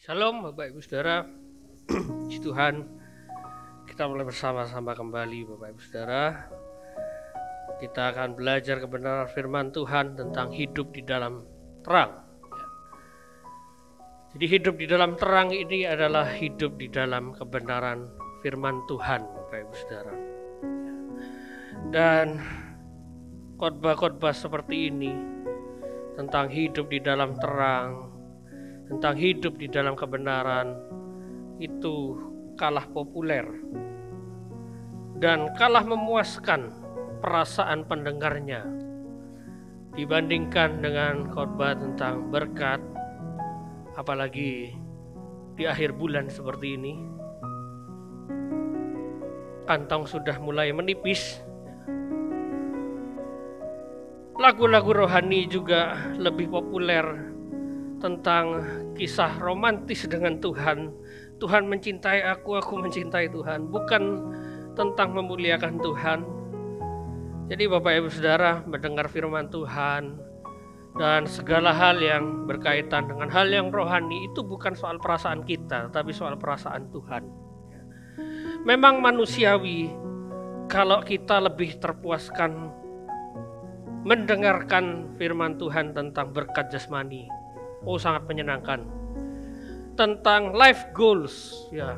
Shalom Bapak Ibu Saudara. Puji Tuhan, kita mulai bersama-sama kembali Bapak Ibu Saudara. Kita akan belajar kebenaran firman Tuhan tentang hidup di dalam terang. Jadi hidup di dalam terang ini adalah hidup di dalam kebenaran firman Tuhan Bapak Ibu Saudara. Dan khotbah-khotbah seperti ini tentang hidup di dalam terang, tentang hidup di dalam kebenaran, itu kalah populer dan kalah memuaskan perasaan pendengarnya dibandingkan dengan khotbah tentang berkat, apalagi di akhir bulan seperti ini. Kantong sudah mulai menipis, lagu-lagu rohani juga lebih populer tentang kisah romantis dengan Tuhan. Tuhan mencintai aku mencintai Tuhan, bukan tentang memuliakan Tuhan. Jadi Bapak Ibu Saudara, mendengar firman Tuhan dan segala hal yang berkaitan dengan hal yang rohani itu bukan soal perasaan kita, tapi soal perasaan Tuhan. Memang manusiawi kalau kita lebih terpuaskan mendengarkan firman Tuhan tentang berkat jasmani. Oh, sangat menyenangkan. Tentang life goals, ya,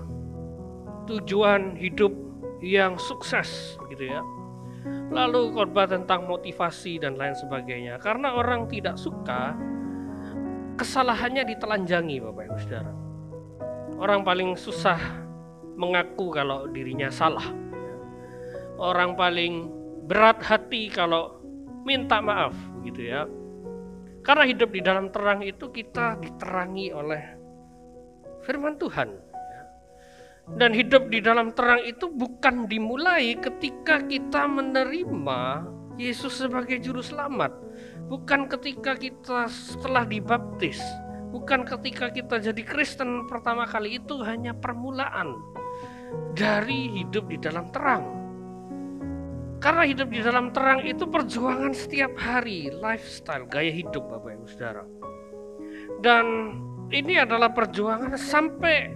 tujuan hidup yang sukses, gitu ya. Lalu khotbah tentang motivasi dan lain sebagainya. Karena orang tidak suka kesalahannya ditelanjangi, Bapak Ibu Saudara. Orang paling susah mengaku kalau dirinya salah. Orang paling berat hati kalau minta maaf, gitu ya. Karena hidup di dalam terang itu kita diterangi oleh firman Tuhan. Dan hidup di dalam terang itu bukan dimulai ketika kita menerima Yesus sebagai juru selamat. Bukan ketika kita setelah dibaptis. Bukan ketika kita jadi Kristen pertama kali. Itu hanya permulaan dari hidup di dalam terang. Karena hidup di dalam terang itu perjuangan setiap hari, lifestyle, gaya hidup Bapak Ibu Saudara. Dan ini adalah perjuangan sampai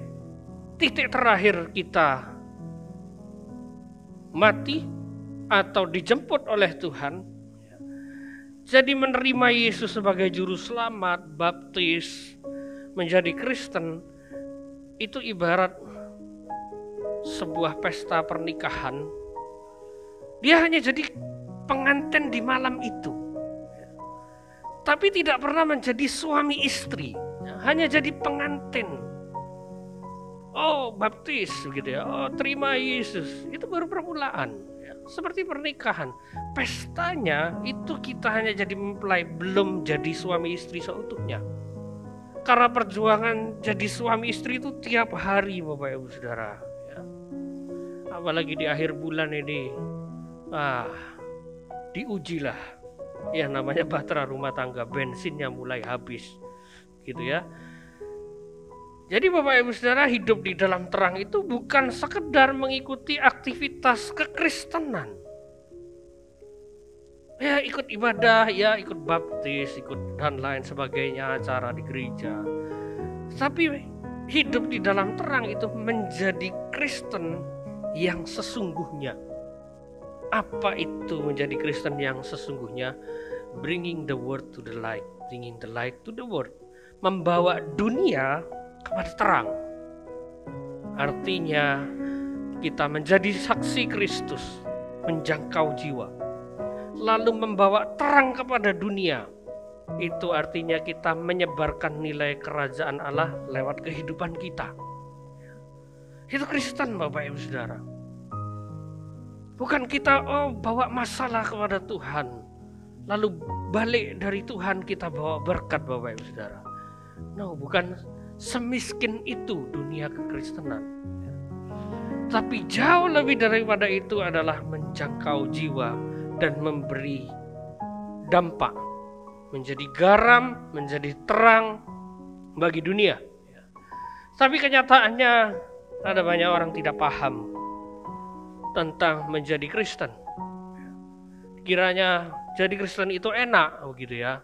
titik terakhir kita mati atau dijemput oleh Tuhan. Jadi menerima Yesus sebagai juru selamat, baptis, menjadi Kristen, itu ibarat sebuah pesta pernikahan. Dia hanya jadi pengantin di malam itu, tapi tidak pernah menjadi suami istri, hanya jadi pengantin. Oh, baptis gitu ya, oh terima Yesus, itu baru permulaan ya. Seperti pernikahan, pestanya itu kita hanya jadi mempelai, belum jadi suami istri seutuhnya. Karena perjuangan jadi suami istri itu tiap hari Bapak Ibu Saudara ya. Apalagi di akhir bulan ini, diujilah ya, namanya bahtera rumah tangga, bensinnya mulai habis gitu ya. Jadi Bapak Ibu Saudara, hidup di dalam terang itu bukan sekedar mengikuti aktivitas kekristenan. Ya ikut ibadah, ya ikut baptis, ikut dan lain sebagainya, acara di gereja. Tapi hidup di dalam terang itu menjadi Kristen yang sesungguhnya. Apa itu menjadi Kristen yang sesungguhnya? Bringing the word to the light, bringing the light to the world. Membawa dunia kepada terang. Artinya kita menjadi saksi Kristus, menjangkau jiwa, lalu membawa terang kepada dunia. Itu artinya kita menyebarkan nilai kerajaan Allah lewat kehidupan kita. Itu Kristen Bapak Ibu Saudara. Bukan kita bawa masalah kepada Tuhan, lalu balik dari Tuhan kita bawa berkat Bapak Ibu Saudara. No, bukan semiskin itu dunia kekristenan. Tapi jauh lebih daripada itu adalah menjangkau jiwa dan memberi dampak, menjadi garam, menjadi terang bagi dunia. Tapi kenyataannya ada banyak orang tidak paham tentang menjadi Kristen. Kiranya jadi Kristen itu enak, begitu ya.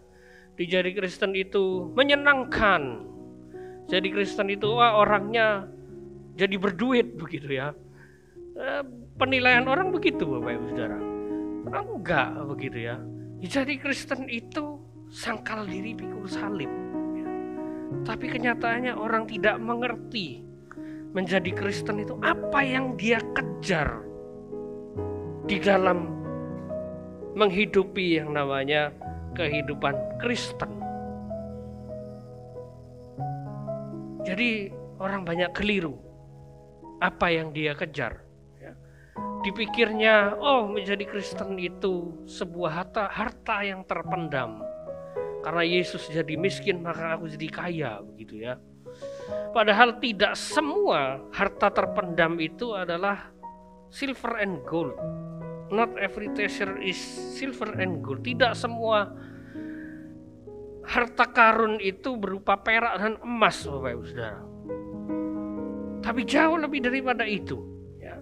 Dijadi Kristen itu menyenangkan. Jadi Kristen itu orangnya jadi berduit begitu ya. Penilaian orang begitu Bapak Ibu Saudara. Enggak begitu ya. Jadi Kristen itu sangkal diri pikul salib. Ya. Tapi kenyataannya orang tidak mengerti menjadi Kristen itu apa yang dia kejar di dalam menghidupi yang namanya kehidupan Kristen. Jadi orang banyak keliru apa yang dia kejar. Ya. Dipikirnya, menjadi Kristen itu sebuah harta yang terpendam. Karena Yesus jadi miskin maka aku jadi kaya, begitu ya. Padahal tidak semua harta terpendam itu adalah silver and gold. Not every treasure is silver and gold. Tidak semua harta karun itu berupa perak dan emas, Bapak Ibu Saudara. Tapi jauh lebih daripada itu. Ya.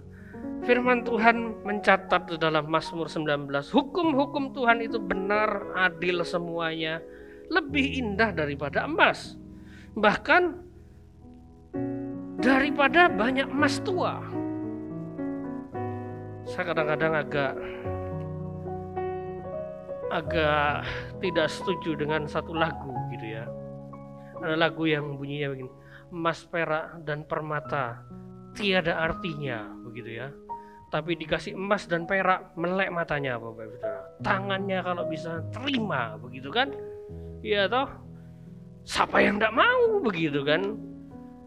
Firman Tuhan mencatat dalam Mazmur 19, hukum-hukum Tuhan itu benar, adil semuanya, lebih indah daripada emas. Bahkan daripada banyak emas tua. Saya kadang-kadang agak tidak setuju dengan satu lagu gitu ya. Ada lagu yang bunyinya begini, emas, perak, dan permata tiada artinya begitu ya. Tapi dikasih emas dan perak melek matanya Bapak Ibu Saudara. Tangannya kalau bisa terima begitu kan. Iya toh. Siapa yang tidak mau begitu kan.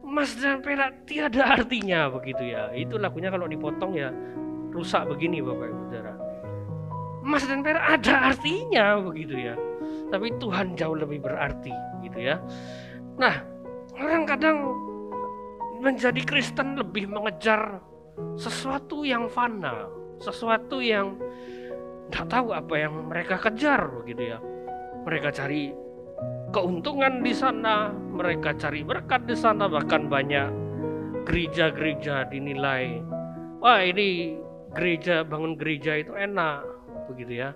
Emas dan perak tiada artinya begitu ya. Itu lagunya kalau dipotong ya rusak begini Bapak Ibu Saudara. Emas dan perak ada artinya begitu ya. Tapi Tuhan jauh lebih berarti gitu ya. Nah, orang kadang menjadi Kristen lebih mengejar sesuatu yang fana, sesuatu yang tidak tahu apa yang mereka kejar begitu ya. Mereka cari keuntungan di sana, mereka cari berkat di sana, bahkan banyak gereja-gereja dinilai, wah ini bangun gereja itu enak begitu ya.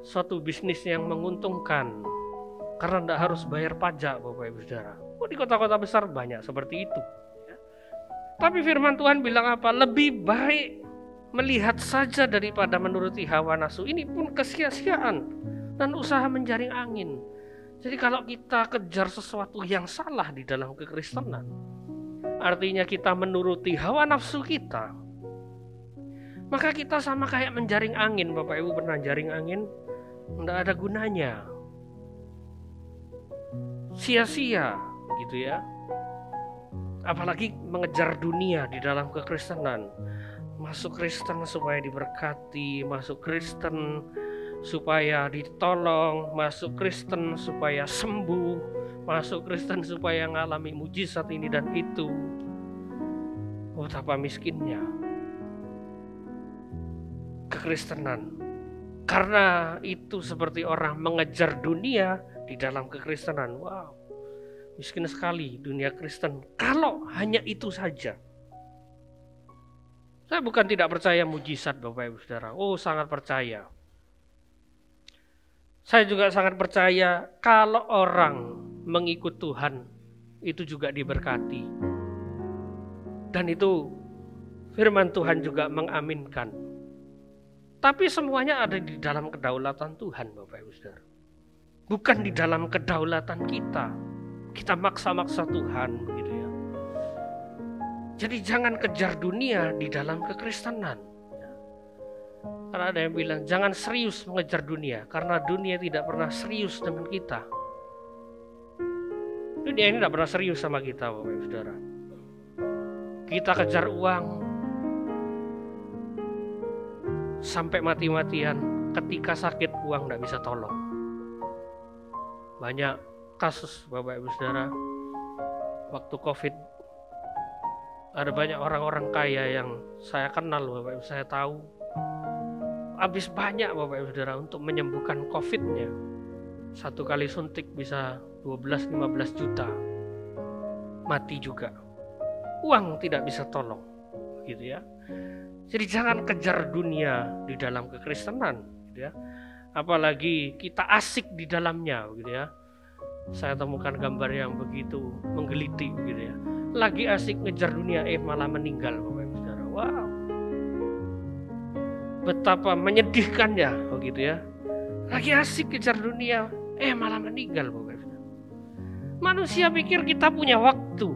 Suatu bisnis yang menguntungkan karena tidak harus bayar pajak Bapak Ibu Saudara. Di kota-kota besar banyak seperti itu. Tapi firman Tuhan bilang apa? Lebih baik melihat saja daripada menuruti hawa nafsu. Ini pun kesia-siaan dan usaha menjaring angin. Jadi kalau kita kejar sesuatu yang salah di dalam kekristenan, artinya kita menuruti hawa nafsu kita, maka kita sama kayak menjaring angin. Bapak Ibu pernah jaring angin? Tidak ada gunanya. Sia-sia gitu ya. Apalagi mengejar dunia di dalam kekristenan. Masuk Kristen supaya diberkati, masuk Kristen supaya ditolong, masuk Kristen supaya sembuh, masuk Kristen supaya mengalami mujizat ini dan itu. Betapa miskinnya kekristenan. Karena itu seperti orang mengejar dunia di dalam kekristenan. Wow, miskin sekali dunia Kristen kalau hanya itu saja. Saya bukan tidak percaya mujizat Bapak Ibu Saudara. Sangat percaya. Saya juga sangat percaya kalau orang mengikut Tuhan itu juga diberkati. Dan itu firman Tuhan juga mengaminkan. Tapi semuanya ada di dalam kedaulatan Tuhan Bapak Ibu Saudara. Bukan di dalam kedaulatan kita. Kita maksa-maksa Tuhan begitu ya. Jadi jangan kejar dunia di dalam kekristenan. Karena ada yang bilang jangan serius mengejar dunia, karena dunia tidak pernah serius dengan kita. Dunia ini tidak pernah serius sama kita Bapak Ibu Saudara. Kita kejar uang sampai mati-matian, ketika sakit uang tidak bisa tolong. Banyak kasus Bapak Ibu Saudara, waktu COVID ada banyak orang-orang kaya yang saya kenal Bapak Ibu, saya tahu habis banyak Bapak Ibu Saudara untuk menyembuhkan COVID-nya. Satu kali suntik bisa 12-15 juta. Mati juga. Uang tidak bisa tolong. Gitu ya. Jadi jangan kejar dunia di dalam kekristenan, gitu ya. Apalagi kita asik di dalamnya, gitu ya. Saya temukan gambar yang begitu menggelitik gitu ya. Lagi asik ngejar dunia, malah meninggal Bapak Ibu Saudara. Wow. Betapa menyedihkannya begitu ya. Lagi asik ngejar dunia, malah meninggal Bapak Ibu Saudara. Manusia pikir kita punya waktu,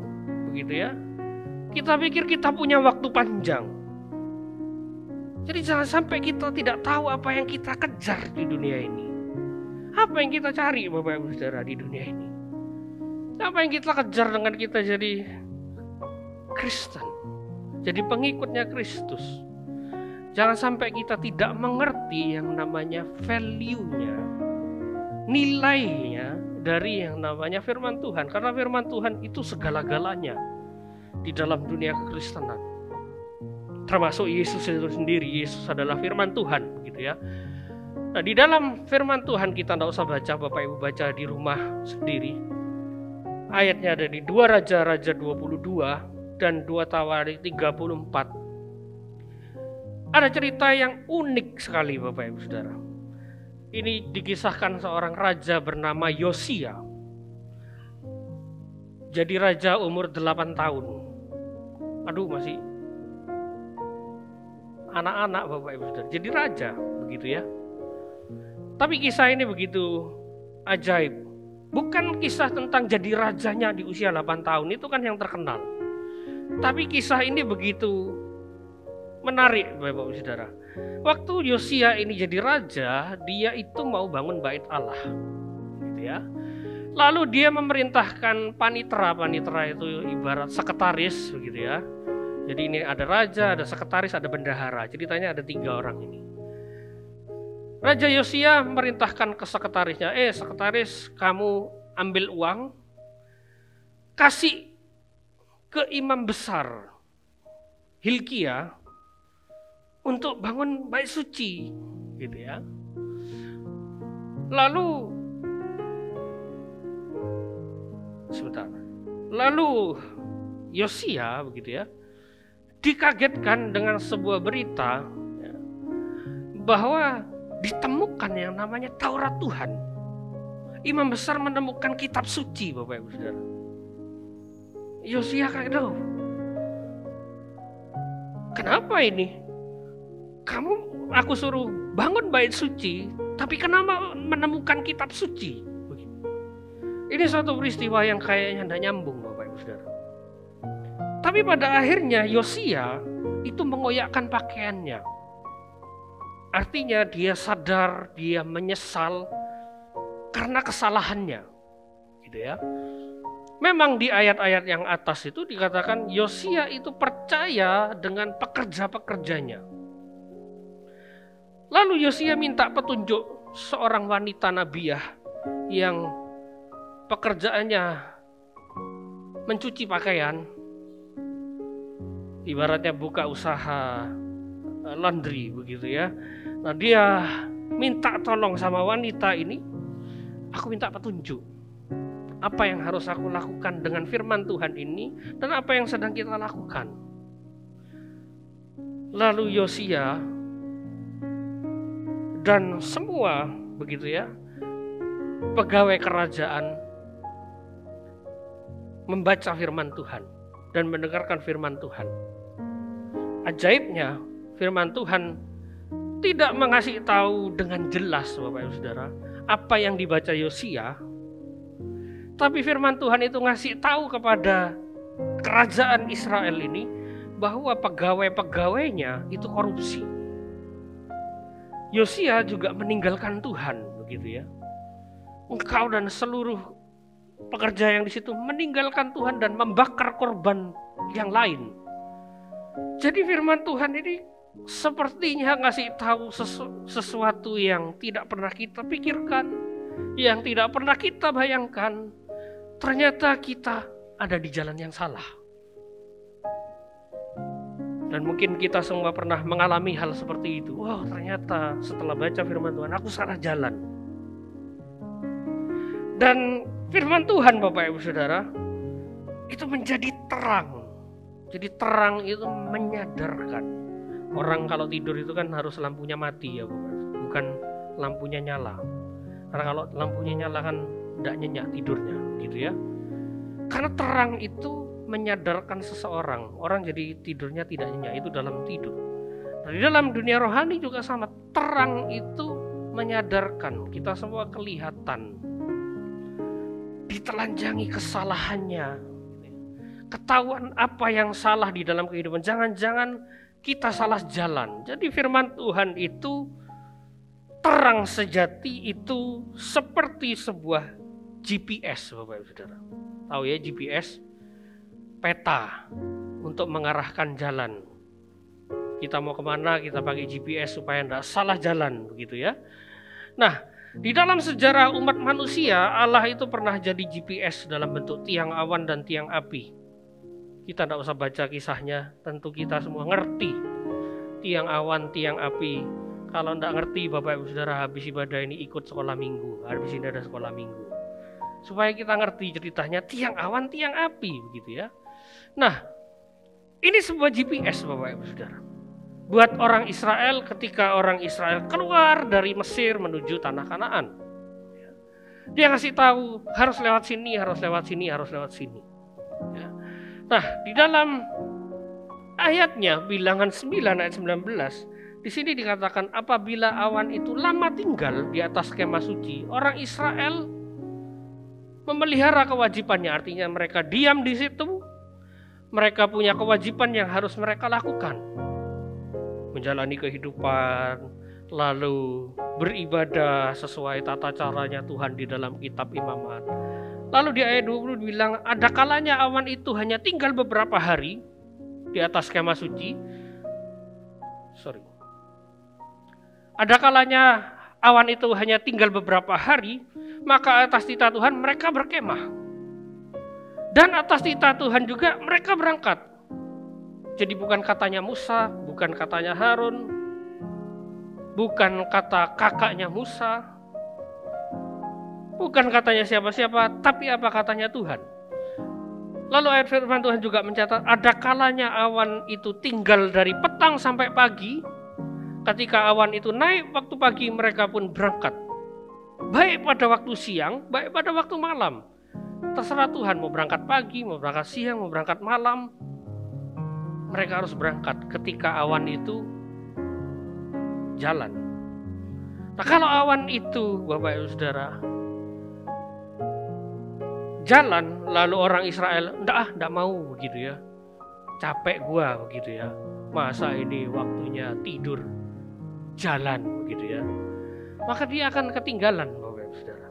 begitu ya. Kita pikir kita punya waktu panjang. Jadi jangan sampai kita tidak tahu apa yang kita kejar di dunia ini. Apa yang kita cari Bapak Ibu Saudara di dunia ini? Apa yang kita kejar dengan kita jadi Kristen, jadi pengikutnya Kristus? Jangan sampai kita tidak mengerti yang namanya value-nya, nilainya dari yang namanya firman Tuhan. Karena firman Tuhan itu segala-galanya di dalam dunia kekristenan. Termasuk Yesus itu sendiri. Yesus adalah firman Tuhan, gitu ya. Nah, di dalam firman Tuhan kita tidak usah baca, Bapak Ibu baca di rumah sendiri. Ayatnya ada di 2 Raja-Raja 22 dan 2 Tawarikh 34. Ada cerita yang unik sekali Bapak Ibu Saudara. Ini dikisahkan seorang raja bernama Yosia. Jadi raja umur 8 tahun. Aduh, masih anak-anak Bapak Ibu Saudara. Jadi raja begitu ya. Tapi kisah ini begitu ajaib. Bukan kisah tentang jadi rajanya di usia 8 tahun, itu kan yang terkenal. Tapi kisah ini begitu menarik Bapak Ibu Saudara. Waktu Yosia ini jadi raja, dia itu mau bangun bait Allah. Gitu ya. Lalu dia memerintahkan panitera itu ibarat sekretaris begitu ya. Jadi ini ada raja, ada sekretaris, ada bendahara. Ceritanya ada 3 orang ini. Raja Yosia memerintahkan ke sekretarisnya, sekretaris, kamu ambil uang, kasih ke imam besar Hilkia untuk bangun bait suci, gitu ya. Lalu Yosia begitu ya, dikagetkan dengan sebuah berita ya, bahwa ditemukan yang namanya Taurat Tuhan. Imam besar menemukan kitab suci Bapak Ibu Saudara. Yosia kaget, kenapa ini? Aku suruh bangun bait suci, tapi kenapa menemukan kitab suci? Ini suatu peristiwa yang kayaknya tidak nyambung Bapak Ibu Saudara. Tapi pada akhirnya Yosia itu mengoyakkan pakaiannya. Artinya dia sadar, dia menyesal karena kesalahannya. Gitu ya. Memang di ayat-ayat yang atas itu dikatakan Yosia itu percaya dengan pekerja-pekerjanya. Lalu Yosia minta petunjuk seorang wanita nabiah yang pekerjaannya mencuci pakaian, ibaratnya buka usaha laundry begitu ya. Nah, dia minta tolong sama wanita ini, aku minta petunjuk. Apa yang harus aku lakukan dengan firman Tuhan ini dan apa yang sedang kita lakukan. Lalu Yosia dan semua begitu ya, pegawai kerajaan membaca firman Tuhan dan mendengarkan firman Tuhan. Ajaibnya, firman Tuhan tidak mengasih tahu dengan jelas Bapak Ibu Saudara apa yang dibaca Yosia, tapi firman Tuhan itu ngasih tahu kepada kerajaan Israel ini bahwa pegawai-pegawainya itu korupsi. Yosia juga meninggalkan Tuhan begitu ya. Engkau dan seluruh pekerja yang di situ meninggalkan Tuhan dan membakar korban yang lain. Jadi firman Tuhan ini sepertinya ngasih tahu sesuatu yang tidak pernah kita pikirkan, yang tidak pernah kita bayangkan. Ternyata kita ada di jalan yang salah. Dan mungkin kita semua pernah mengalami hal seperti itu. Wah, ternyata setelah baca firman Tuhan aku salah jalan. Dan firman Tuhan Bapak Ibu Saudara itu menjadi terang. Jadi terang itu menyadarkan. Orang kalau tidur itu kan harus lampunya mati ya Bapak, bukan lampunya nyala. Karena kalau lampunya nyala kan tidak nyenyak tidurnya, gitu ya. Karena terang itu menyadarkan seseorang, orang jadi tidurnya tidak nyenyak, itu dalam tidur. Nah, di dalam dunia rohani juga sama, terang itu menyadarkan kita semua kelihatan, ditelanjangi kesalahannya, ketahuan apa yang salah di dalam kehidupan. Jangan-jangan kita salah jalan. Jadi firman Tuhan itu terang sejati itu seperti sebuah GPS, Bapak Ibu Saudara. Tahu ya GPS? Peta untuk mengarahkan jalan. Kita mau kemana, kita pakai GPS supaya tidak salah jalan, begitu ya. Nah, di dalam sejarah umat manusia, Allah itu pernah jadi GPS dalam bentuk tiang awan dan tiang api. Kita tidak usah baca kisahnya, tentu kita semua ngerti. Tiang awan, tiang api. Kalau tidak ngerti, Bapak Ibu Saudara, habis ibadah ini ikut sekolah minggu. Habis ini ada sekolah minggu. Supaya kita ngerti ceritanya tiang awan, tiang api, begitu ya. Nah, ini sebuah GPS, Bapak Ibu Saudara. Buat orang Israel ketika orang Israel keluar dari Mesir menuju tanah Kanaan. Dia ngasih tahu harus lewat sini, harus lewat sini, harus lewat sini. Ya. Nah, di dalam ayatnya Bilangan 9 ayat 19, di sini dikatakan apabila awan itu lama tinggal di atas kemah suci, orang Israel memelihara kewajibannya, artinya mereka diam di situ, mereka punya kewajiban yang harus mereka lakukan. Menjalani kehidupan, lalu beribadah sesuai tata caranya Tuhan di dalam kitab imamat. Lalu di ayat 20 dibilang, ada kalanya awan itu hanya tinggal beberapa hari di atas kemah suci. Ada kalanya awan itu hanya tinggal beberapa hari, maka atas titah Tuhan mereka berkemah. Dan atas titah Tuhan juga mereka berangkat. Jadi bukan katanya Musa, bukan katanya Harun, bukan kata kakaknya Musa, bukan katanya siapa-siapa, tapi apa katanya Tuhan. Lalu ayat firman Tuhan juga mencatat, ada kalanya awan itu tinggal dari petang sampai pagi. Ketika awan itu naik waktu pagi, mereka pun berangkat. Baik pada waktu siang, baik pada waktu malam. Terserah Tuhan mau berangkat pagi, mau berangkat siang, mau berangkat malam. Mereka harus berangkat ketika awan itu jalan. Nah, kalau awan itu, Bapak Ibu Saudara, jalan, lalu orang Israel, enggak mau begitu ya. Capek gua begitu ya. Masa ini waktunya tidur, jalan begitu ya. Maka dia akan ketinggalan, Bapak Ibu Saudara.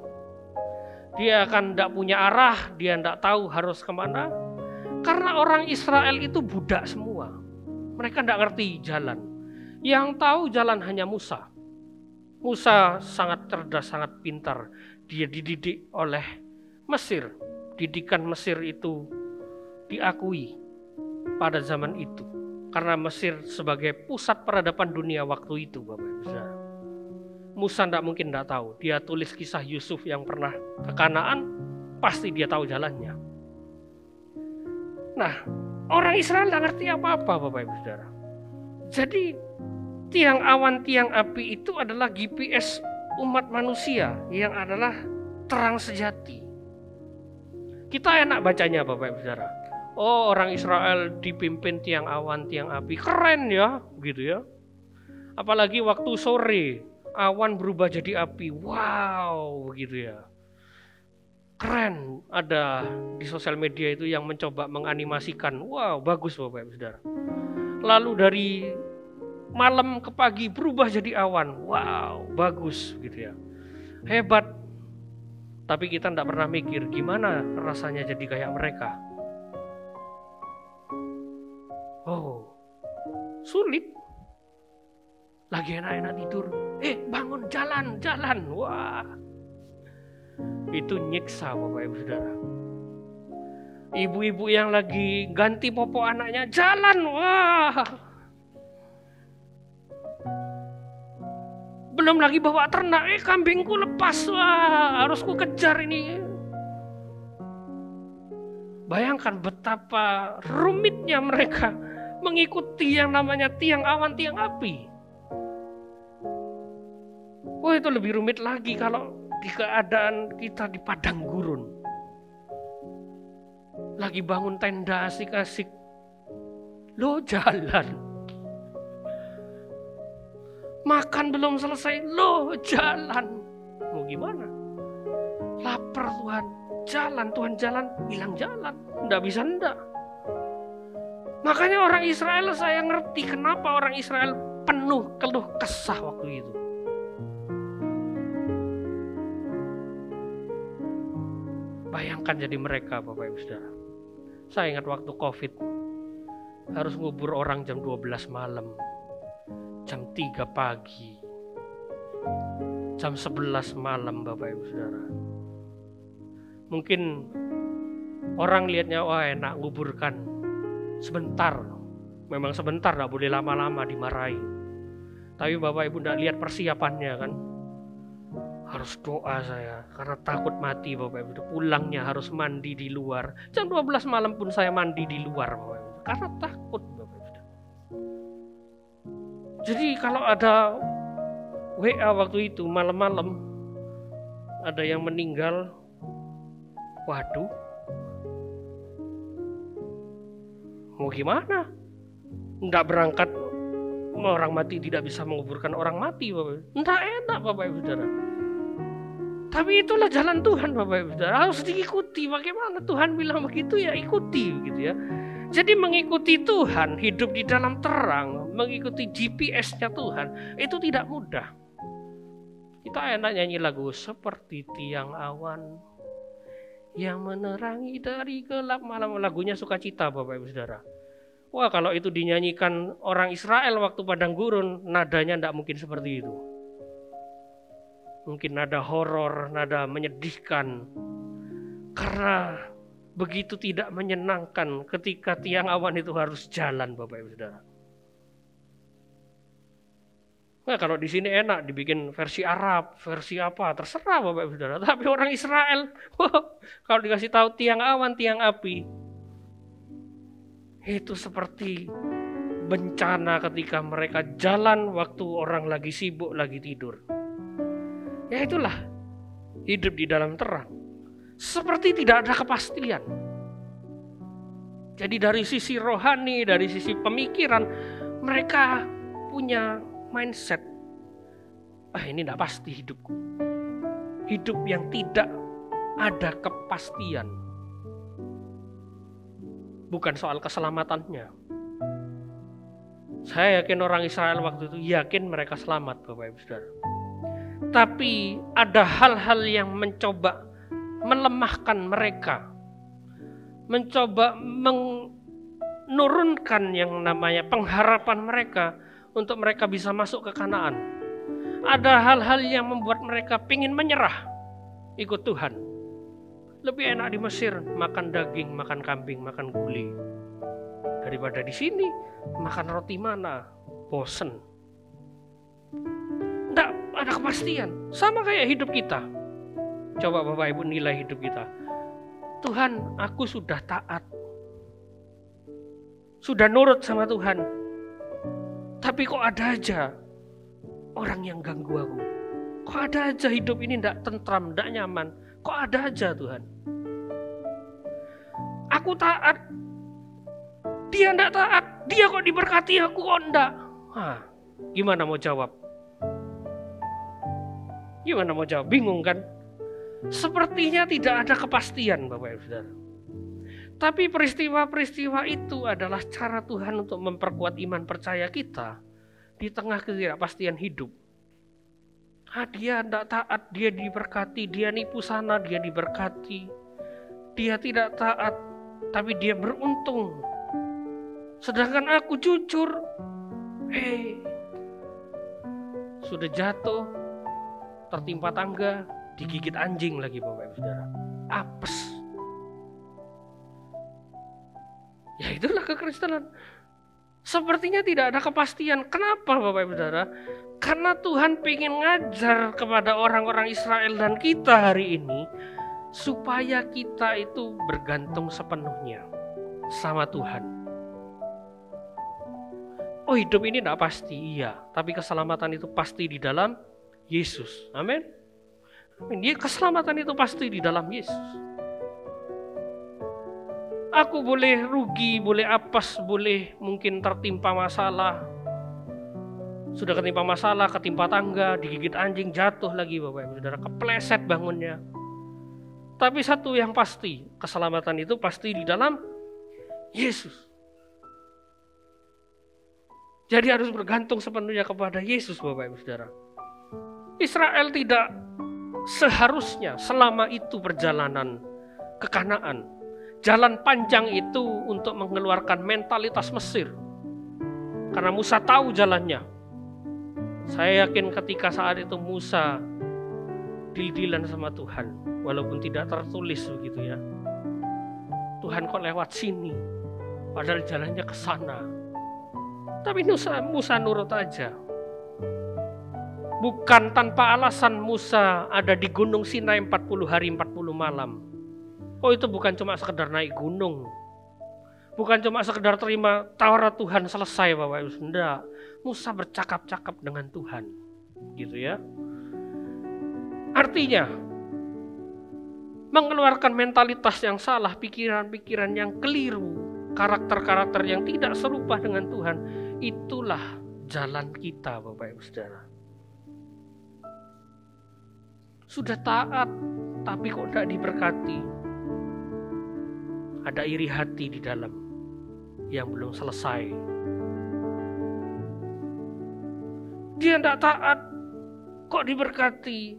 Dia akan enggak punya arah, dia enggak tahu harus kemana. Karena orang Israel itu budak semua. Mereka tidak ngerti jalan. Yang tahu jalan hanya Musa. Musa sangat cerdas, sangat pintar. Dia dididik oleh Mesir. Didikan Mesir itu diakui pada zaman itu. Karena Mesir sebagai pusat peradaban dunia waktu itu, Bapak Ibu Saudara. Musa tidak mungkin tidak tahu. Dia tulis kisah Yusuf yang pernah ke Kanaan, pasti dia tahu jalannya. Nah, orang Israel tidak ngerti apa-apa, Bapak Ibu Saudara. Jadi tiang awan, tiang api itu adalah GPS umat manusia yang adalah terang sejati. Kita enak bacanya, Bapak Ibu Saudara. Oh, orang Israel dipimpin tiang awan, tiang api. Keren ya, gitu ya. Apalagi waktu sore, awan berubah jadi api. Wow, gitu ya. Keren, ada di sosial media itu yang mencoba menganimasikan. Wow, bagus Bapak Ibu Saudara. Lalu dari malam ke pagi berubah jadi awan. Wow, bagus gitu ya. Hebat. Tapi kita tidak pernah mikir gimana rasanya jadi kayak mereka. Oh, sulit. Lagi enak-enak tidur. Bangun, jalan. Wah. Itu nyiksa, Bapak Ibu Saudara. Ibu-ibu yang lagi ganti popok anaknya, jalan, wah. Belum lagi bawa ternak, kambingku lepas, wah, harus ku kejar ini. Bayangkan betapa rumitnya mereka mengikuti yang namanya tiang awan, tiang api. Wah, itu lebih rumit lagi kalau di keadaan kita di padang gurun. Lagi bangun tenda asik-asik. Lo jalan. Makan belum selesai, lo jalan. Mau gimana? Lapar Tuhan, jalan, bilang jalan. Nggak bisa ndak. Makanya orang Israel, saya ngerti kenapa orang Israel penuh keluh kesah waktu itu. Bayangkan jadi mereka, Bapak Ibu Saudara. Saya ingat waktu COVID, harus ngubur orang jam 12 malam, jam 3 pagi, jam 11 malam, Bapak Ibu Saudara. Mungkin orang lihatnya, wah enak nguburkan sebentar. Memang sebentar, gak boleh lama-lama, dimarahi. Tapi Bapak Ibu gak lihat persiapannya kan. Harus doa saya, karena takut mati Bapak Ibu. Pulangnya harus mandi di luar. Jam 12 malam pun saya mandi di luar Bapak Ibu. Karena takut Bapak Ibu. Jadi kalau ada WA waktu itu malam-malam, ada yang meninggal, waduh, mau gimana? Nggak berangkat, orang mati tidak bisa menguburkan orang mati Bapak Ibu. Nggak enak Bapak Ibu Saudara. Tapi itulah jalan Tuhan Bapak Ibu Saudara, harus diikuti. Bagaimana Tuhan bilang begitu ya ikuti gitu ya. Jadi mengikuti Tuhan, hidup di dalam terang, mengikuti GPS-nya Tuhan, itu tidak mudah. Kita enak nyanyi lagu seperti tiang awan yang menerangi dari gelap malam. Lagunya sukacita Bapak Ibu Saudara. Wah, kalau itu dinyanyikan orang Israel waktu padang gurun, nadanya tidak mungkin seperti itu. Mungkin nada horor, nada menyedihkan. Karena begitu tidak menyenangkan ketika tiang awan itu harus jalan Bapak Ibu Saudara. Nah, kalau di sini enak dibikin versi Arab, versi apa, terserah Bapak Ibu Saudara. Tapi orang Israel, kalau dikasih tahu tiang awan, tiang api, itu seperti bencana ketika mereka jalan waktu orang lagi sibuk, lagi tidur. Ya itulah hidup di dalam terang. Seperti tidak ada kepastian. Jadi dari sisi rohani, dari sisi pemikiran, mereka punya mindset, ini tidak pasti hidupku. Hidup yang tidak ada kepastian. Bukan soal keselamatannya. Saya yakin orang Israel waktu itu yakin mereka selamat Bapak Ibu Saudara. Tapi ada hal-hal yang mencoba melemahkan mereka. Mencoba menurunkan yang namanya pengharapan mereka untuk mereka bisa masuk ke Kanaan. Ada hal-hal yang membuat mereka ingin menyerah ikut Tuhan. Lebih enak di Mesir makan daging, makan kambing, makan gulai. Daripada di sini makan roti mana, bosen. Tidak ada kepastian. Sama kayak hidup kita. Coba Bapak Ibu nilai hidup kita. Tuhan, aku sudah taat. Sudah nurut sama Tuhan. Tapi kok ada aja orang yang ganggu aku. Kok ada aja hidup ini tidak tentram, tidak nyaman. Kok ada aja Tuhan. Aku taat. Dia tidak taat. Dia kok diberkati, aku kok tidak. Gimana mau jawab? Gimana mau jawab? Bingung kan? Sepertinya tidak ada kepastian Bapak Ibu Saudara. Tapi peristiwa-peristiwa itu adalah cara Tuhan untuk memperkuat iman percaya kita di tengah ketidakpastian hidup. Dia tidak taat, dia diberkati, dia nipu sana, dia diberkati. Dia tidak taat, tapi dia beruntung. Sedangkan aku jujur, sudah jatuh, tertimpa tangga, digigit anjing lagi Bapak Ibu Saudara. Apes. Ya itulah kekristenan. Sepertinya tidak ada kepastian. Kenapa Bapak Ibu Saudara? Karena Tuhan ingin ngajar kepada orang-orang Israel dan kita hari ini, supaya kita itu bergantung sepenuhnya sama Tuhan. Oh, hidup ini tidak pasti, iya. Tapi keselamatan itu pasti di dalam Yesus. Amin. Dia keselamatan itu pasti di dalam Yesus. Aku boleh rugi, boleh apes, boleh mungkin tertimpa masalah. Sudah ketimpa masalah, ketimpa tangga, digigit anjing, jatuh lagi Bapak Ibu Saudara, kepleset bangunnya. Tapi satu yang pasti, keselamatan itu pasti di dalam Yesus. Jadi harus bergantung sepenuhnya kepada Yesus Bapak Ibu Saudara. Israel tidak seharusnya selama itu perjalanan ke Kanaan. Jalan panjang itu untuk mengeluarkan mentalitas Mesir. Karena Musa tahu jalannya. Saya yakin ketika saat itu Musa deal-dealan sama Tuhan. Walaupun tidak tertulis begitu ya. Tuhan kok lewat sini. Padahal jalannya ke sana. Tapi Musa nurut aja. Bukan tanpa alasan Musa ada di Gunung Sinai 40 hari 40 malam. Oh itu bukan cuma sekedar naik gunung. Bukan cuma sekedar terima Taurat Tuhan selesai Bapak Ibu. Enggak. Musa bercakap-cakap dengan Tuhan. Gitu ya. Artinya mengeluarkan mentalitas yang salah, pikiran-pikiran yang keliru, karakter-karakter yang tidak serupa dengan Tuhan, itulah jalan kita Bapak Ibu Saudara. Sudah taat, tapi kok tidak diberkati. Ada iri hati di dalam yang belum selesai. Dia tidak taat, kok diberkati.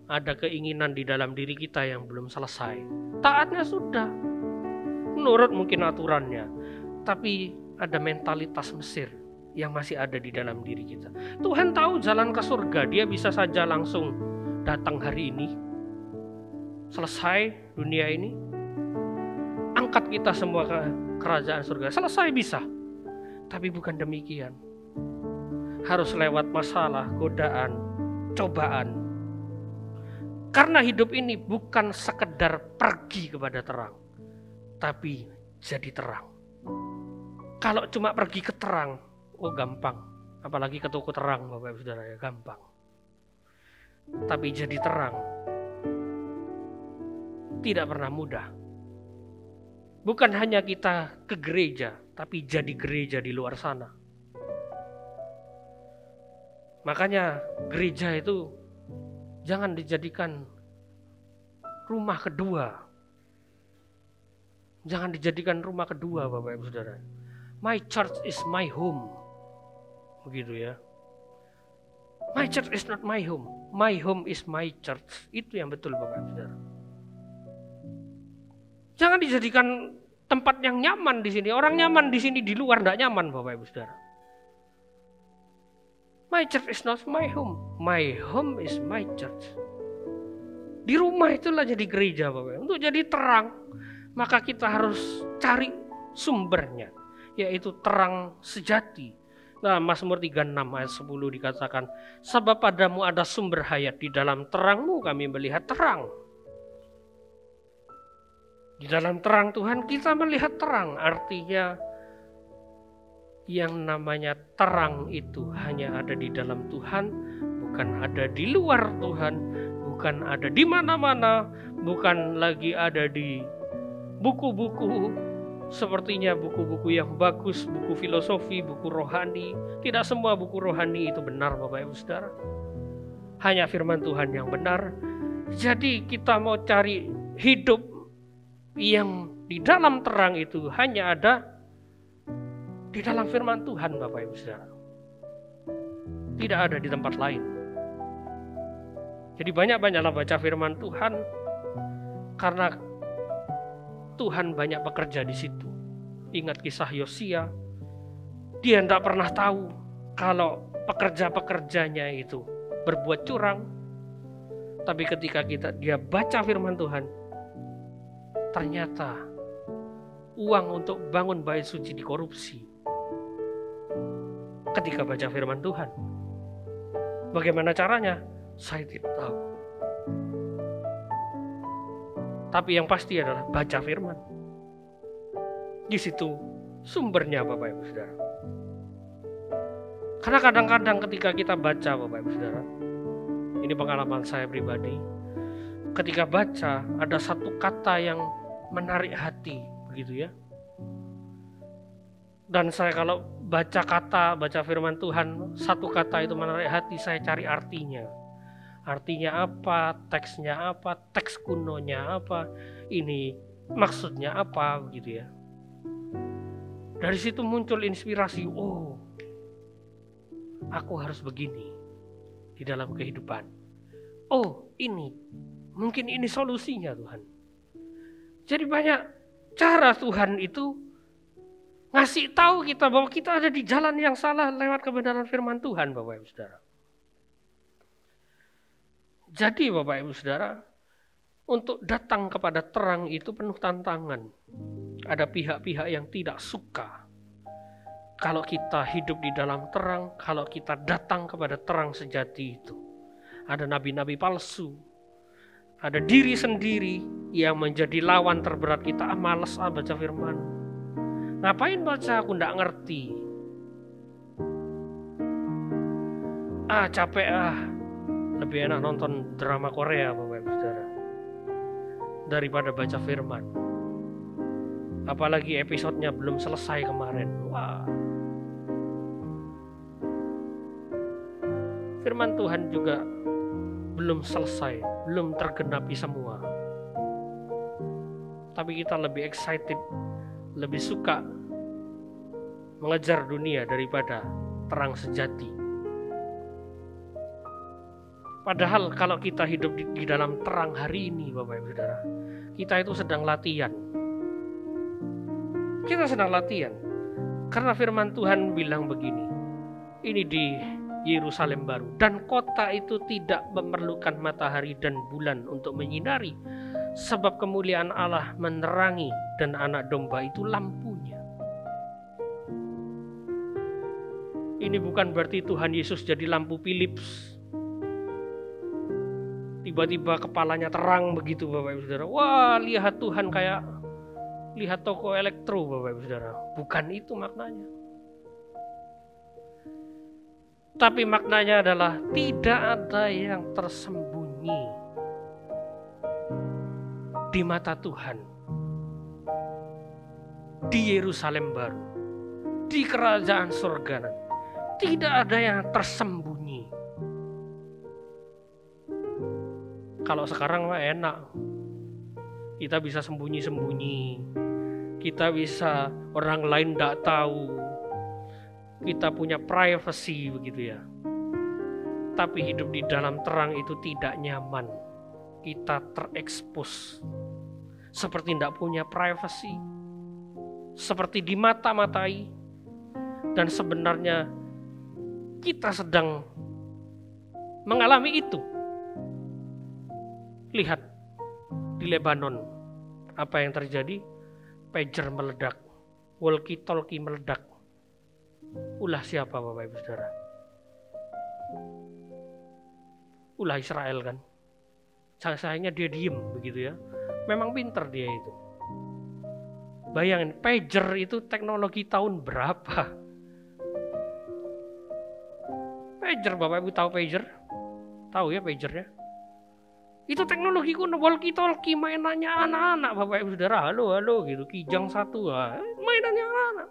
Ada keinginan di dalam diri kita yang belum selesai. Taatnya sudah, menurut mungkin aturannya, tapi ada mentalitas Mesir yang masih ada di dalam diri kita. Tuhan tahu jalan ke surga, dia bisa saja langsung datang hari ini, selesai dunia ini, angkat kita semua ke kerajaan surga, selesai bisa. Tapi bukan demikian. Harus lewat masalah, godaan, cobaan. Karena hidup ini bukan sekedar pergi kepada terang, tapi jadi terang. Kalau cuma pergi ke terang, oh gampang. Apalagi ke toko terang Bapak Ibu Saudara ya, gampang. Tapi jadi terang tidak pernah mudah. Bukan hanya kita ke gereja, tapi jadi gereja di luar sana. Makanya gereja itu jangan dijadikan rumah kedua. Jangan dijadikan rumah kedua Bapak Ibu Saudara. My church is my home. Begitu ya. My church is not my home. My home is my church. Itu yang betul Bapak Ibu Saudara. Jangan dijadikan tempat yang nyaman di sini. Orang nyaman di sini, di luar tidak nyaman Bapak Ibu Saudara. My church is not my home. My home is my church. Di rumah itulah jadi gereja Bapak. Untuk jadi terang, maka kita harus cari sumbernya, yaitu terang sejati. Nah, Mazmur 36 ayat 10 dikatakan, sebab padamu ada sumber hayat, di dalam terangmu kami melihat terang. Di dalam terang Tuhan kita melihat terang, artinya yang namanya terang itu hanya ada di dalam Tuhan, bukan ada di luar Tuhan, bukan ada di mana-mana, bukan lagi ada di buku-buku, sepertinya buku-buku yang bagus, buku filosofi, buku rohani. Tidak semua buku rohani itu benar Bapak Ibu Saudara. Hanya firman Tuhan yang benar. Jadi kita mau cari hidup yang di dalam terang itu hanya ada di dalam firman Tuhan Bapak Ibu Saudara. Tidak ada di tempat lain. Jadi banyak-banyaklah baca firman Tuhan, karena Tuhan banyak bekerja di situ. Ingat kisah Yosia, dia tidak pernah tahu kalau pekerja-pekerjanya itu berbuat curang. Tapi ketika dia baca firman Tuhan, ternyata uang untuk bangun bait suci dikorupsi. Ketika baca firman Tuhan, bagaimana caranya? Saya tidak tahu. Tapi yang pasti adalah baca firman. Di situ sumbernya Bapak Ibu Saudara. Karena kadang-kadang ketika kita baca Bapak Ibu Saudara, ini pengalaman saya pribadi, ketika baca ada satu kata yang menarik hati, begitu ya. Dan saya kalau baca firman Tuhan, satu kata itu menarik hati, saya cari artinya. Artinya apa, teksnya apa, teks kunonya apa, ini maksudnya apa, begitu ya. Dari situ muncul inspirasi, oh, aku harus begini di dalam kehidupan. Oh, ini, mungkin ini solusinya Tuhan. Jadi banyak cara Tuhan itu ngasih tahu kita bahwa kita ada di jalan yang salah lewat kebenaran firman Tuhan, Bapak Ibu Saudara. Jadi Bapak Ibu Saudara, untuk datang kepada terang itu penuh tantangan. Ada pihak-pihak yang tidak suka kalau kita hidup di dalam terang, kalau kita datang kepada terang sejati itu. Ada nabi-nabi palsu, ada diri sendiri yang menjadi lawan terberat kita. Males baca firman. Ngapain baca, aku nggak ngerti. Capek Lebih enak nonton drama Korea, Bapak Ibu Saudara, daripada baca firman. Apalagi episodenya belum selesai kemarin. Wah. Firman Tuhan juga belum selesai, belum tergenapi semua. Tapi kita lebih excited, lebih suka mengejar dunia daripada terang sejati. Padahal kalau kita hidup di dalam terang hari ini, Bapak Ibu Saudara, kita itu sedang latihan. Kita sedang latihan. Karena firman Tuhan bilang begini, ini di Yerusalem baru, dan kota itu tidak memerlukan matahari dan bulan untuk menyinari, sebab kemuliaan Allah menerangi dan anak domba itu lampunya. Ini bukan berarti Tuhan Yesus jadi lampu Philips. Tiba-tiba kepalanya terang begitu, Bapak Ibu Saudara. Wah, lihat Tuhan kayak lihat toko elektro, Bapak Ibu Saudara. Bukan itu maknanya. Tapi maknanya adalah tidak ada yang tersembunyi di mata Tuhan. Di Yerusalem baru, di kerajaan surga, tidak ada yang tersembunyi. Kalau sekarang mah enak, kita bisa sembunyi-sembunyi, kita bisa orang lain tidak tahu, kita punya privacy begitu ya. Tapi hidup di dalam terang itu tidak nyaman, kita terekspos, seperti tidak punya privacy, seperti dimata-matai, dan sebenarnya kita sedang mengalami itu. Lihat di Lebanon apa yang terjadi, pager meledak, walkie-talkie meledak. Ulah siapa, Bapak Ibu Saudara? Ulah Israel kan. Sayangnya dia diem begitu ya. Memang pinter dia itu. Bayangin, pager itu teknologi tahun berapa? Pager, Bapak Ibu tahu pager? Tahu ya pagernya? Itu teknologi kuno, walkie-talkie mainannya anak-anak, Bapak Ibu Saudara. Halo gitu, Kijang 1, mainannya anak-anak.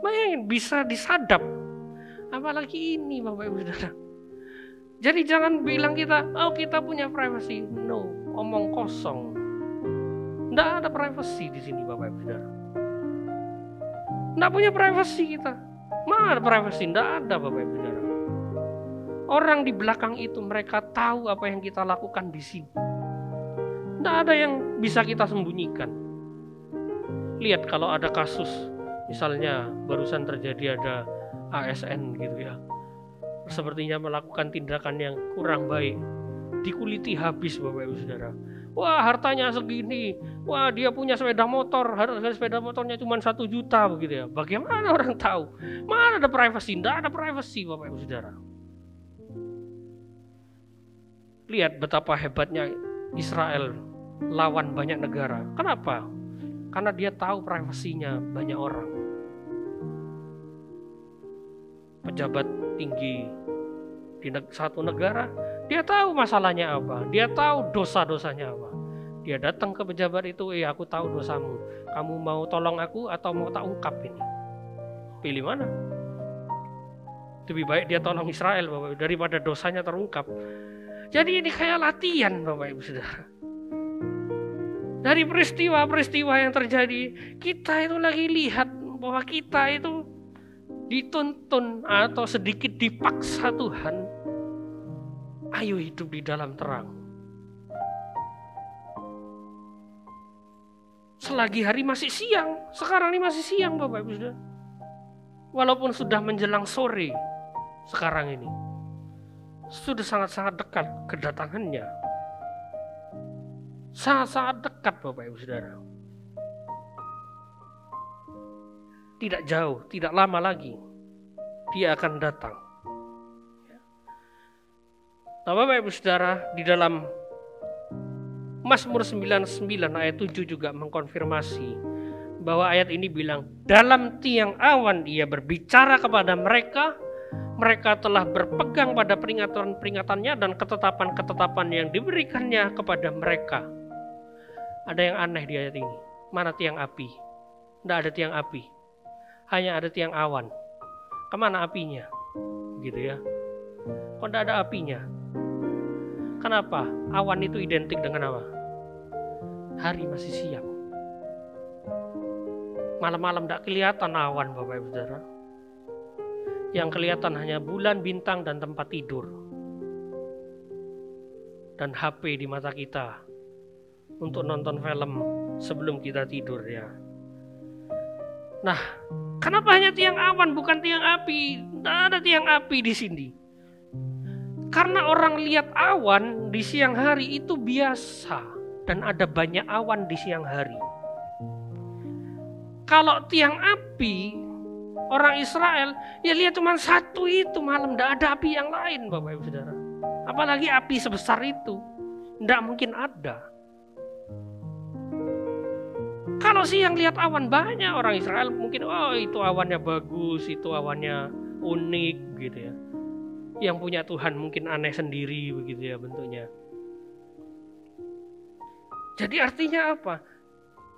Bayangin, bisa disadap. Apalagi ini, Bapak Ibu Saudara. Jadi jangan bilang kita punya privacy. No, omong kosong. Nggak ada privacy di sini, Bapak Ibu Saudara. Nggak punya privacy kita. Mana ada privacy? Nggak ada, Bapak Ibu Saudara. Orang di belakang itu mereka tahu apa yang kita lakukan di sini. Tidak ada yang bisa kita sembunyikan. Lihat kalau ada kasus, misalnya barusan terjadi ada ASN gitu ya, sepertinya melakukan tindakan yang kurang baik, dikuliti habis, Bapak Ibu Saudara. Wah, hartanya segini, wah dia punya sepeda motor, harga sepeda motornya cuma 1 juta begitu ya. Bagaimana orang tahu? Mana ada privacy? Tidak ada privacy, Bapak Ibu Saudara. Lihat betapa hebatnya Israel lawan banyak negara. Kenapa? Karena dia tahu privasinya banyak orang. Pejabat tinggi di satu negara Dia tahu masalahnya apa, dia tahu dosa-dosanya apa. Dia datang ke pejabat itu, aku tahu dosamu. Kamu mau tolong aku atau mau tak ungkap ini? Pilih mana? Lebih baik dia tolong Israel, Bapak Ibu, daripada dosanya terungkap. Jadi ini kayak latihan, Bapak Ibu Saudara. Dari peristiwa-peristiwa yang terjadi, kita itu lagi lihat bahwa kita itu dituntun atau sedikit dipaksa Tuhan. Ayo hidup di dalam terang. Selagi hari masih siang, sekarang ini masih siang Bapak Ibu Saudara. Walaupun sudah menjelang sore sekarang ini, sudah sangat-sangat dekat kedatangannya. Sangat-sangat dekat Bapak Ibu Saudara. Tidak jauh, tidak lama lagi dia akan datang. Nah Bapak Ibu Saudara, di dalam Mazmur 99 ayat 7 juga mengkonfirmasi bahwa ayat ini bilang, dalam tiang awan ia berbicara kepada mereka, mereka telah berpegang pada peringatan-peringatannya dan ketetapan-ketetapan yang diberikannya kepada mereka. Ada yang aneh di ayat ini. Mana tiang api? Tidak ada tiang api. Hanya ada tiang awan. Kemana apinya? Gitu ya. Kok tidak ada apinya? Kenapa? Awan itu identik dengan apa? Hari masih siang. Malam-malam tidak kelihatan awan Bapak Ibu Saudara. Yang kelihatan hanya bulan, bintang, dan tempat tidur. Dan HP di mata kita. Untuk nonton film sebelum kita tidur ya. Nah, kenapa hanya tiang awan bukan tiang api? Tidak ada tiang api di sini. Karena orang lihat awan di siang hari itu biasa dan ada banyak awan di siang hari. Kalau tiang api orang Israel ya lihat cuma satu itu malam, tidak ada api yang lain Bapak Ibu Saudara. Apalagi api sebesar itu, tidak mungkin ada. Kalau siang lihat awan banyak orang Israel mungkin itu awannya bagus, itu awannya unik gitu ya. Yang punya Tuhan mungkin aneh sendiri begitu ya bentuknya. Jadi artinya apa?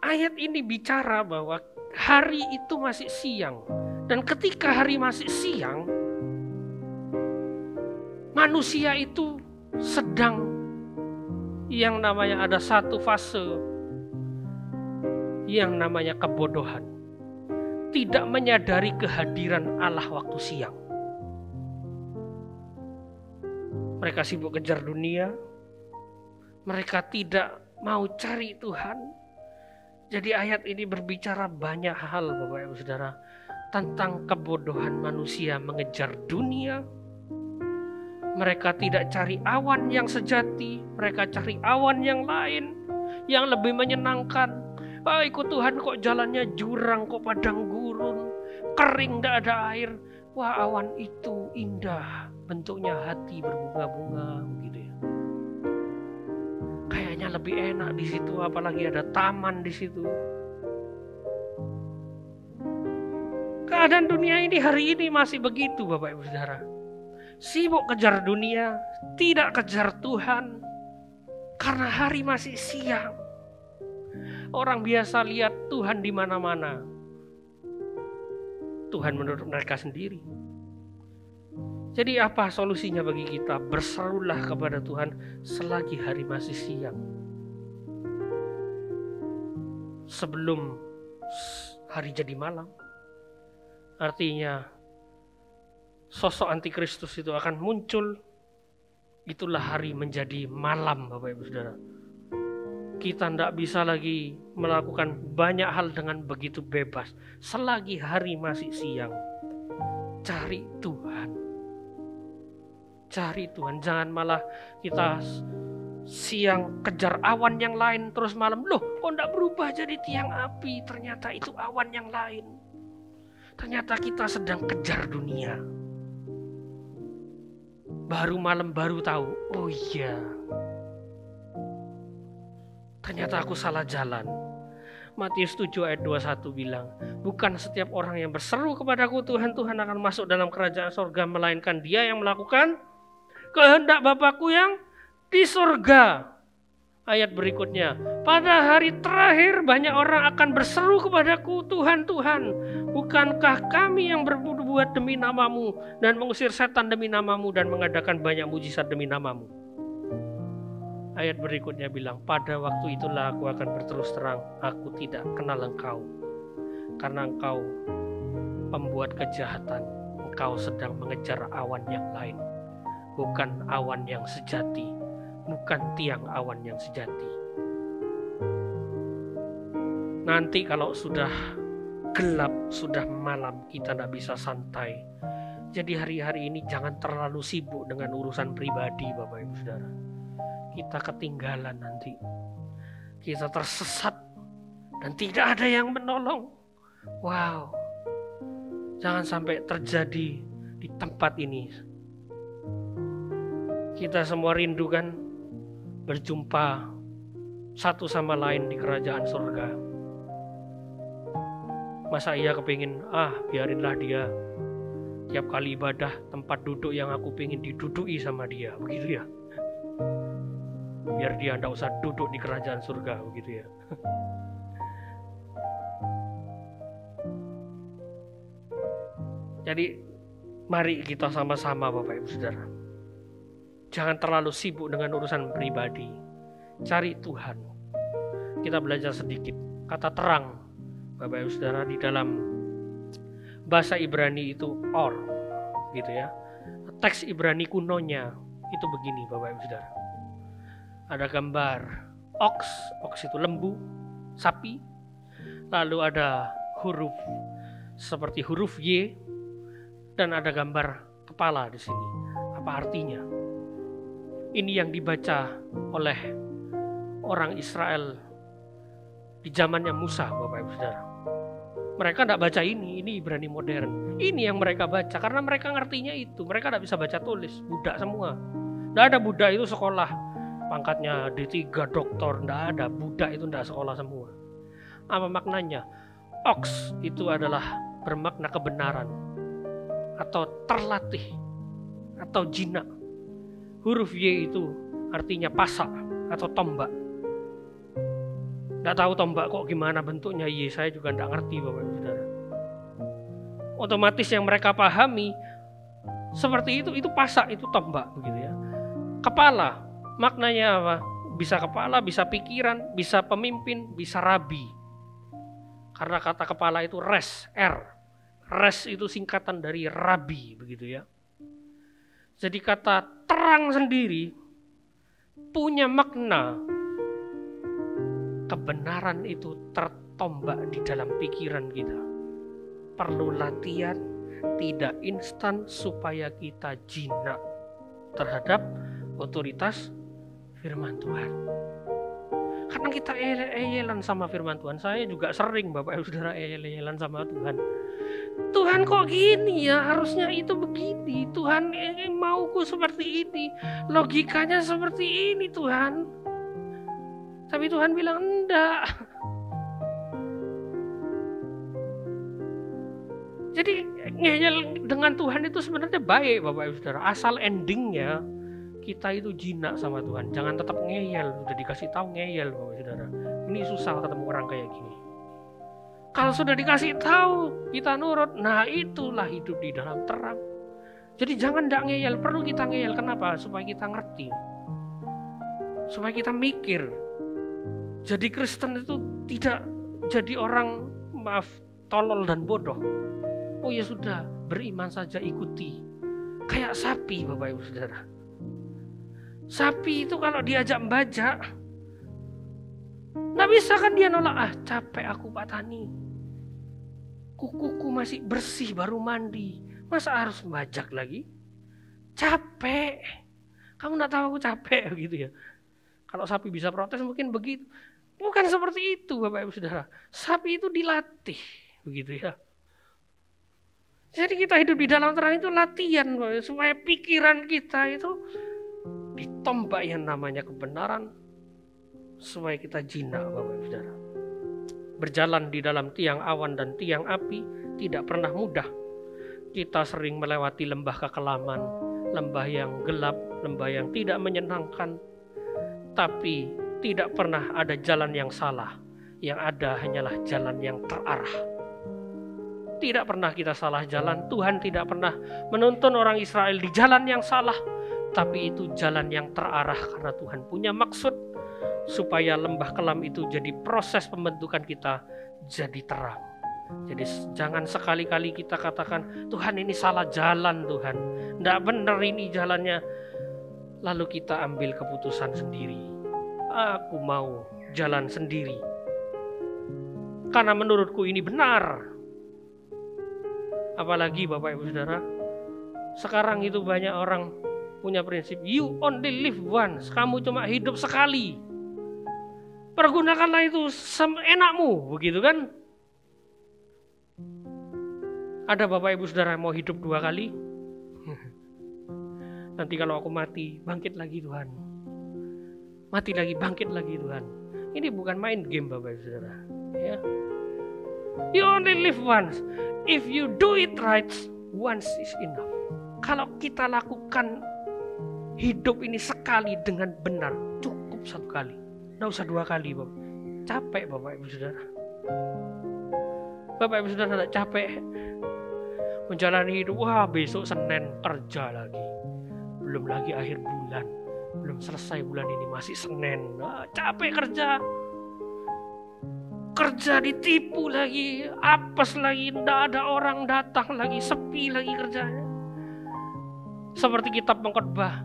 Ayat ini bicara bahwa hari itu masih siang. Dan ketika hari masih siang, manusia itu sedang yang namanya ada satu fase yang namanya kebodohan. Tidak menyadari kehadiran Allah waktu siang. Mereka sibuk kejar dunia. Mereka tidak mau cari Tuhan. Jadi ayat ini berbicara banyak hal Bapak Ibu Saudara. Tentang kebodohan manusia mengejar dunia. Mereka tidak cari awan yang sejati. Mereka cari awan yang lain. Yang lebih menyenangkan. Ikut Tuhan kok jalannya jurang, kok padang gurun, kering, tidak ada air. Wah awan itu indah, bentuknya hati berbunga-bunga gitu ya. Kayaknya lebih enak di situ, apalagi ada taman di situ. Keadaan dunia ini hari ini masih begitu Bapak Ibu Saudara. Sibuk kejar dunia, tidak kejar Tuhan, karena hari masih siang. Orang biasa lihat Tuhan di mana-mana. Tuhan menurut mereka sendiri. Jadi apa solusinya bagi kita? Berserulah kepada Tuhan selagi hari masih siang. Sebelum hari jadi malam. Artinya sosok antikristus itu akan muncul. Itulah hari menjadi malam Bapak Ibu Saudara. Kita tidak bisa lagi melakukan banyak hal dengan begitu bebas. Selagi hari masih siang. Cari Tuhan. Cari Tuhan. Jangan malah kita siang kejar awan yang lain. Terus malam, loh kok tidak berubah jadi tiang api. Ternyata itu awan yang lain. Ternyata kita sedang kejar dunia. Baru malam baru tahu. Oh iya. Ternyata aku salah jalan. Matius 7 ayat 21 bilang, bukan setiap orang yang berseru kepadaku Tuhan, Tuhan akan masuk dalam kerajaan sorga, melainkan dia yang melakukan kehendak Bapakku yang di surga. Ayat berikutnya, pada hari terakhir banyak orang akan berseru kepadaku, Tuhan, Tuhan, bukankah kami yang berbuat demi namamu dan mengusir setan demi namamu dan mengadakan banyak mujizat demi namamu? Ayat berikutnya bilang, pada waktu itulah aku akan berterus terang, aku tidak kenal engkau, karena engkau pembuat kejahatan, engkau sedang mengejar awan yang lain, bukan awan yang sejati, bukan tiang awan yang sejati. Nanti kalau sudah gelap, sudah malam, kita tidak bisa santai. Jadi hari-hari ini jangan terlalu sibuk dengan urusan pribadi, Bapak Ibu Saudara. Kita ketinggalan nanti. Kita tersesat dan tidak ada yang menolong. Wow, jangan sampai terjadi di tempat ini. Kita semua rindu kan berjumpa satu sama lain di kerajaan surga. Masa iya kepingin, biarinlah dia tiap kali ibadah tempat duduk yang aku pingin diduduki sama dia, begitu ya. Biar dia tidak usah duduk di kerajaan surga, begitu ya. Jadi mari kita sama-sama Bapak Ibu Saudara, jangan terlalu sibuk dengan urusan pribadi. Cari Tuhan. Kita belajar sedikit kata terang, Bapak Ibu Saudara, di dalam bahasa Ibrani itu or, gitu ya. Teks Ibrani kunonya itu begini, Bapak Ibu Saudara. Ada gambar ox itu lembu, sapi. Lalu ada huruf seperti huruf Y dan ada gambar kepala di sini. Apa artinya? Ini yang dibaca oleh orang Israel di zamannya Musa, Bapak Ibu Saudara. Mereka tidak baca ini Ibrani modern. Ini yang mereka baca karena mereka ngertinya itu. Mereka tidak bisa baca tulis, budak semua. Tidak ada budak itu sekolah, pangkatnya D3 doktor, tidak ada. Budak itu tidak sekolah semua. Apa maknanya? Ox itu adalah bermakna kebenaran atau terlatih atau jinak. Huruf Y itu artinya pasak atau tombak. Nggak tahu tombak kok gimana bentuknya Y, saya juga nggak ngerti Bapak Ibu Saudara. Otomatis yang mereka pahami seperti itu pasak, itu tombak begitu ya. Kepala, maknanya apa? Bisa kepala, bisa pikiran, bisa pemimpin, bisa rabi. Karena kata kepala itu res, R. Res itu singkatan dari rabi begitu ya. Jadi kata terang sendiri punya makna kebenaran itu tertombak di dalam pikiran kita. Perlu latihan, tidak instan supaya kita jinak terhadap otoritas firman Tuhan. Karena kita eyel-eyelan sama firman Tuhan. Saya juga sering Bapak Ibu Saudara eyel-eyelan sama Tuhan. Tuhan kok gini ya, harusnya itu begini. Tuhan mauku seperti ini, logikanya seperti ini Tuhan. Tapi Tuhan bilang enggak. Jadi ngeyel dengan Tuhan itu sebenarnya baik Bapak Ibu Saudara. Asal endingnya kita itu jinak sama Tuhan. Jangan tetap ngeyel, udah dikasih tahu ngeyel Bapak Ibu Saudara. Ini susah ketemu orang kayak gini. Kalau sudah dikasih tahu, kita nurut, nah itulah hidup di dalam terang. Jadi jangan ndak ngeyel, perlu kita ngeyel. Kenapa? Supaya kita ngerti. Supaya kita mikir. Jadi Kristen itu tidak jadi orang, maaf, tolol dan bodoh. Oh ya sudah, beriman saja, ikuti. Kayak sapi Bapak Ibu Saudara. Sapi itu kalau diajak membajak, nggak bisa kan dia nolak, capek aku Pak Tani. Kukuku masih bersih baru mandi. Masa harus membajak lagi? Capek. Kamu nggak tahu aku capek gitu ya. Kalau sapi bisa protes mungkin begitu. Bukan seperti itu Bapak Ibu Saudara. Sapi itu dilatih begitu ya. Jadi kita hidup di dalam terang itu latihan supaya pikiran kita itu ditombak yang namanya kebenaran supaya kita jinak Bapak Ibu Saudara. Berjalan di dalam tiang awan dan tiang api tidak pernah mudah. Kita sering melewati lembah kekelaman, lembah yang gelap, lembah yang tidak menyenangkan, tapi tidak pernah ada jalan yang salah. Yang ada hanyalah jalan yang terarah. Tidak pernah kita salah jalan. Tuhan tidak pernah menuntun orang Israel di jalan yang salah, tapi itu jalan yang terarah karena Tuhan punya maksud supaya lembah kelam itu jadi proses pembentukan kita jadi terang. Jadi jangan sekali-kali kita katakan, Tuhan ini salah jalan, Tuhan tidak benar ini jalannya, lalu kita ambil keputusan sendiri. Aku mau jalan sendiri karena menurutku ini benar. Apalagi Bapak Ibu Saudara, sekarang itu banyak orang punya prinsip, you only live once, kamu cuma hidup sekali, pergunakanlah itu seenakmu, begitu kan? Ada Bapak Ibu Saudara mau hidup 2 kali? Nanti kalau aku mati, bangkit lagi Tuhan. Mati lagi, bangkit lagi Tuhan. Ini bukan main game Bapak Ibu Saudara, ya. You only live once. If you do it right, once is enough. Kalau kita lakukan hidup ini sekali dengan benar, cukup 1 kali. Nggak usah 2 kali, Bapak. Capek Bapak Ibu Saudara. Bapak Ibu Saudara tidak capek menjalani hidup? Wah, besok Senin kerja lagi. Belum lagi akhir bulan. Belum selesai bulan ini, masih Senin. Capek kerja. Kerja ditipu lagi, apes lagi, tidak ada orang datang lagi, sepi lagi kerjanya. Seperti kitab Pengkhotbah,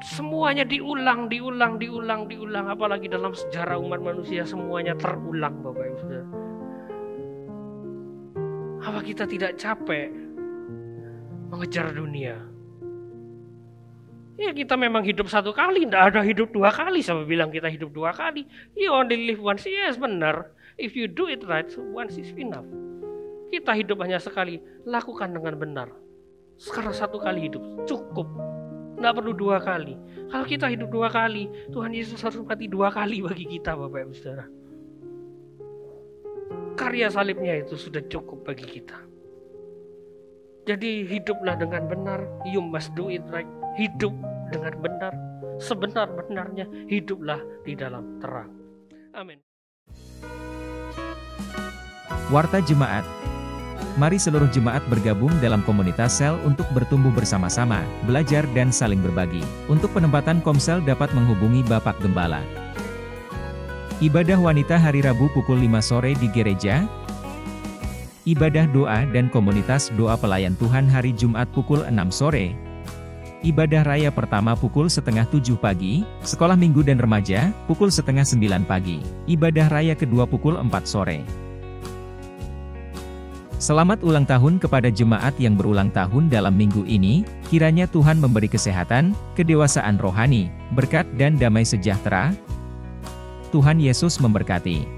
semuanya diulang, apalagi dalam sejarah umat manusia semuanya terulang Bapak Ibu Saudara. Apa kita tidak capek mengejar dunia? Ya kita memang hidup 1 kali, tidak ada hidup 2 kali. Siapa bilang kita hidup 2 kali? You only live once. Yes, benar. If you do it right, once is enough. Kita hidup hanya sekali, lakukan dengan benar. Sekarang 1 kali hidup, cukup. Tidak perlu 2 kali. Kalau kita hidup 2 kali, Tuhan Yesus harus mati 2 kali bagi kita Bapak Ibu Saudara. Karya salibnya itu sudah cukup bagi kita. Jadi hiduplah dengan benar. You must do it right. Hidup dengan benar, sebenar-benarnya hiduplah di dalam terang. Amin. Warta Jemaat. Mari seluruh jemaat bergabung dalam komunitas sel untuk bertumbuh bersama-sama, belajar dan saling berbagi. Untuk penempatan komsel dapat menghubungi Bapak Gembala. Ibadah wanita hari Rabu pukul 5 sore di gereja. Ibadah doa dan komunitas doa pelayan Tuhan hari Jumat pukul 6 sore. Ibadah raya pertama pukul 6:30 pagi, sekolah minggu dan remaja, pukul 8:30 pagi. Ibadah raya kedua pukul 4 sore. Selamat ulang tahun kepada jemaat yang berulang tahun dalam minggu ini, kiranya Tuhan memberi kesehatan, kedewasaan rohani, berkat dan damai sejahtera. Tuhan Yesus memberkati.